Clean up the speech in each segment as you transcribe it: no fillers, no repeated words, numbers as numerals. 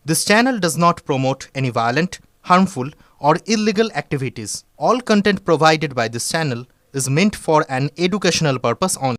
This channel does not promote any violent, harmful, or illegal activities. All content provided by this channel is meant for an educational purpose only.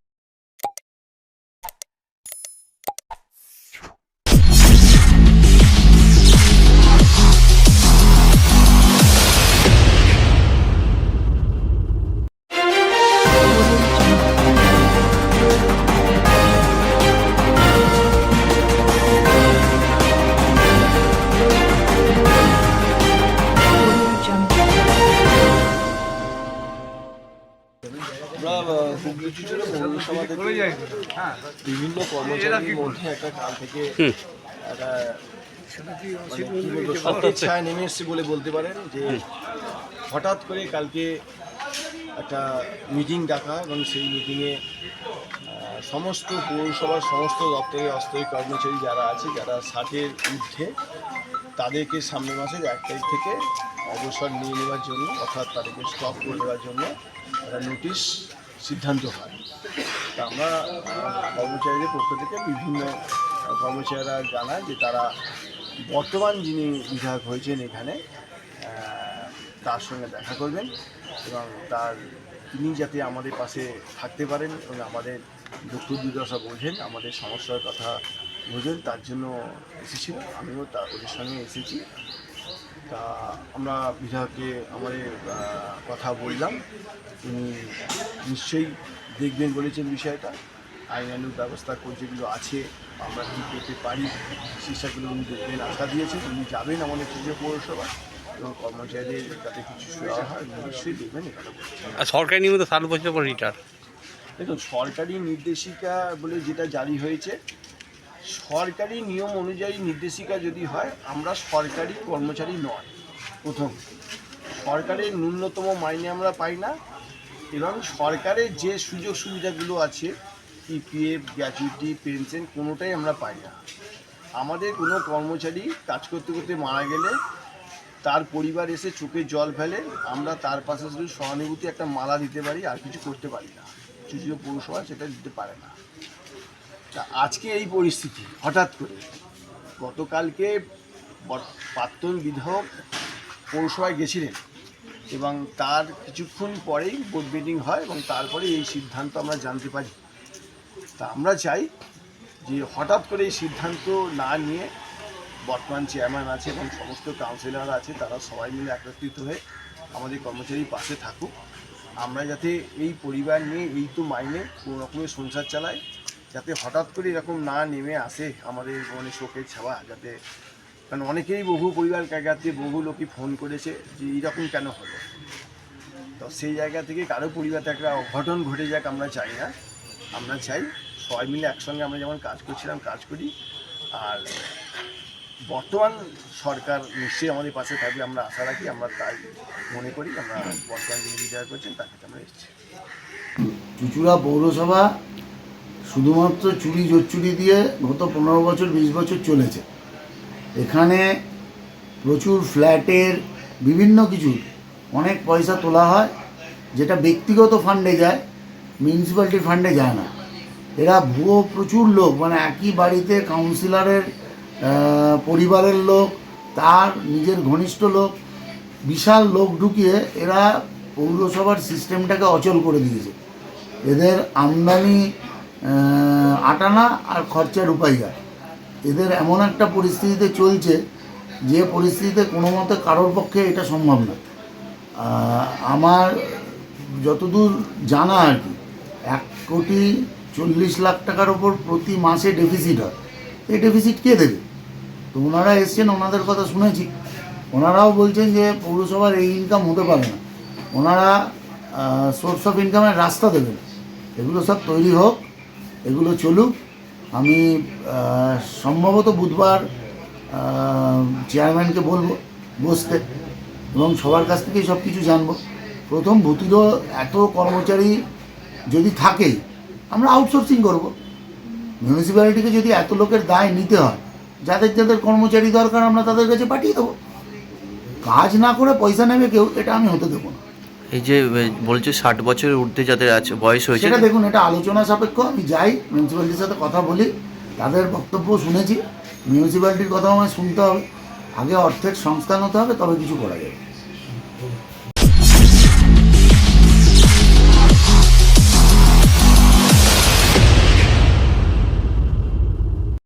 আমরা হুগলি চুচুড়ে পৌরসভা থেকে বিভিন্ন কর্মচারীর মধ্যে একটা কাল থেকে একটা শোকের ছায়া নেমে এসছে বলে বলতে পারেন যে হঠাৎ করে কালকে একটা মিটিং ডাকা এবং সেই মিটিংয়ে সমস্ত পৌরসভার সমস্ত দপ্তরের অস্থায়ী কর্মচারী যারা আছে যারা 60-এর ঊর্ধ্বে তাদেরকে সামনের মাসের 1 তারিখ থেকে অবসর নিয়ে নেওয়ার জন্য অর্থাৎ তাদেরকে স্টপ করে দেওয়ার জন্য একটা নোটিশ সিদ্ধান্ত হয়। তা আমরা কর্মচারীদের পক্ষ থেকে বিভিন্ন কর্মচারীরা জানায় যে তারা বর্তমান যিনি বিধায়ক হয়েছেন এখানে তার সঙ্গে দেখা করবেন এবং তিনি যাতে আমাদের পাশে থাকতে পারেন এবং আমাদের দুঃখ দুর্দশা বোঝেন, আমাদের সমস্যার কথা বোঝেন, তার জন্য এসেছিল। আমিও ওদের সঙ্গে এসেছি। তা আমরা বিধায়ককে আমাদের কথা বললাম, তিনি নিশ্চয়ই দেখবেন বলেছেন বিষয়টা। আইনানুগ ব্যবস্থা যেগুলো আছে আমরা কী করতে পারি সেগুলো উনি দেখবেন আশা দিয়েছেন। উনি যাবেন আমাদের চুচুড়া পৌরসভা এবং কর্মচারীদের যাতে কিছু দেওয়া হয় নিশ্চয়ই দেখবেন এখানে। সরকারি নিয়মিত 7 বছর পর রিটায়ার। দেখুন, সরকারি নির্দেশিকা বলে যেটা জারি হয়েছে, সরকারি নিয়ম অনুযায়ী নির্দেশিকা যদি হয়, আমরা সরকারি কর্মচারী নয়। প্রথম, সরকারের ন্যূনতম মাইনে আমরা পাই না এবং সরকারের যে সুযোগ সুবিধাগুলো আছে ইপিএফ, গ্র্যাচুইটি, পেনশন কোনোটাই আমরা পাই না। আমাদের কোনো কর্মচারী কাজ করতে করতে মারা গেলে তার পরিবার এসে চোখে জল ফেলে, আমরা তার পাশে শুধু সহানুভূতি একটা মালা দিতে পারি, আর কিছু করতে পারি না। চুচুড়া পৌরসভা সেটা দিতে পারে না। তা আজকে এই পরিস্থিতি হঠাৎ করে, গতকালকে প্রাক্তন বিধায়ক পৌরসভায় গেছিলেন এবং তার কিছুক্ষণ পরেই বোর্ড মিটিং হয় এবং তারপরে এই সিদ্ধান্ত আমরা জানতে পারি। তা আমরা চাই যে হঠাৎ করে এই সিদ্ধান্ত না নিয়ে বর্তমান চেয়ারম্যান আছে এবং সমস্ত কাউন্সিলর আছে, তারা সবাই মিলে একত্রিত হয়ে আমাদের কর্মচারীর পাশে থাকুক। আমরা যাতে এই পরিবার নিয়ে এই তো মাইনে কোনো রকমের সংসার চালাই, যাতে হঠাৎ করে এরকম না নেমে আসে আমাদের মানে শোকের ছাওয়া, যাতে, কারণ অনেকেই বহু পরিবার কাছে বহু লোকই ফোন করেছে যে এইরকম কেন হলো। তো সেই জায়গা থেকে কারো পরিবারে একটা অঘটন ঘটে যাক আমরা চাই না। আমরা চাই সবাই মিলে একসঙ্গে আমরা যেমন কাজ করছিলাম কাজ করি। আর বর্তমান সরকার নিশ্চয়ই আমাদের পাশে থাকবে আমরা আশা রাখি, আমরা তাই মনে করি। আমরা বর্তমান যিনি বিধায়ক করছেন তাকে আমরা এসেছি। চুচুড়া পৌরসভা শুধুমাত্র চুরি জোচ্চুরি দিয়ে গত 15 বছর 20 বছর চলেছে। এখানে প্রচুর ফ্ল্যাটের বিভিন্ন কিছু অনেক পয়সা তোলা হয়, যেটা ব্যক্তিগত ফান্ডে যায়, মিউনিসিপ্যালিটির ফান্ডে যায় না। এরা ভুয়ো প্রচুর লোক, মানে একই বাড়িতে কাউন্সিলরের পরিবারের লোক, তার নিজের ঘনিষ্ঠ লোক, বিশাল লোক ঢুকিয়ে এরা পৌরসভার সিস্টেমটাকে অচল করে দিয়েছে। এদের আমদানি আটানা আর খরচার রূপাইয়া। এদের এমন একটা পরিস্থিতিতে চলছে যে পরিস্থিতিতে কোনো মতে কারোর পক্ষে এটা সম্ভব না। আমার যতদূর জানা আর কি 1,40,00,000 টাকার ওপর প্রতি মাসে ডেফিসিট হয়। এই ডেফিসিট কে দেবে? তো ওনারা এসছেন, ওনাদের কথা শুনেছি, ওনারাও বলছেন যে পৌরসভার এই ইনকাম হতে পারে না, ওনারা সোর্স অফ ইনকামের রাস্তা দেবেন। এগুলো সব তৈরি হোক, এগুলো চলুক। আমি সম্ভবত বুধবার চেয়ারম্যানকে বলবো বসতে এবং সবার কাছ থেকেই সব কিছু জানবো। প্রথম, ভূতিরও এত কর্মচারী যদি থাকে আমরা আউটসোর্সিং করব। মিউনিসিপ্যালিটিকে যদি এত লোকের দায় নিতে হয়, যাদের যাদের কর্মচারী দরকার আমরা তাদের কাছে পাঠিয়ে দেবো। কাজ না করে পয়সা নেবে কেউ, এটা আমি হতে দেবো না। এই যে বলছে 60 বছরের ঊর্ধ্বে যাদের আছে বয়স হয়েছে, সেটা দেখুন, এটা আলোচনা সাপেক্ষ। আমি যাই মিউনিসিপ্যালিটির সাথে কথা বলি, তাদের বক্তব্য শুনেছি, মিউনিসিপ্যালিটির কথাও আমায় শুনতে হবে, আগে অর্থের সংস্থান হতে হবে, তবে কিছু করা যাবে।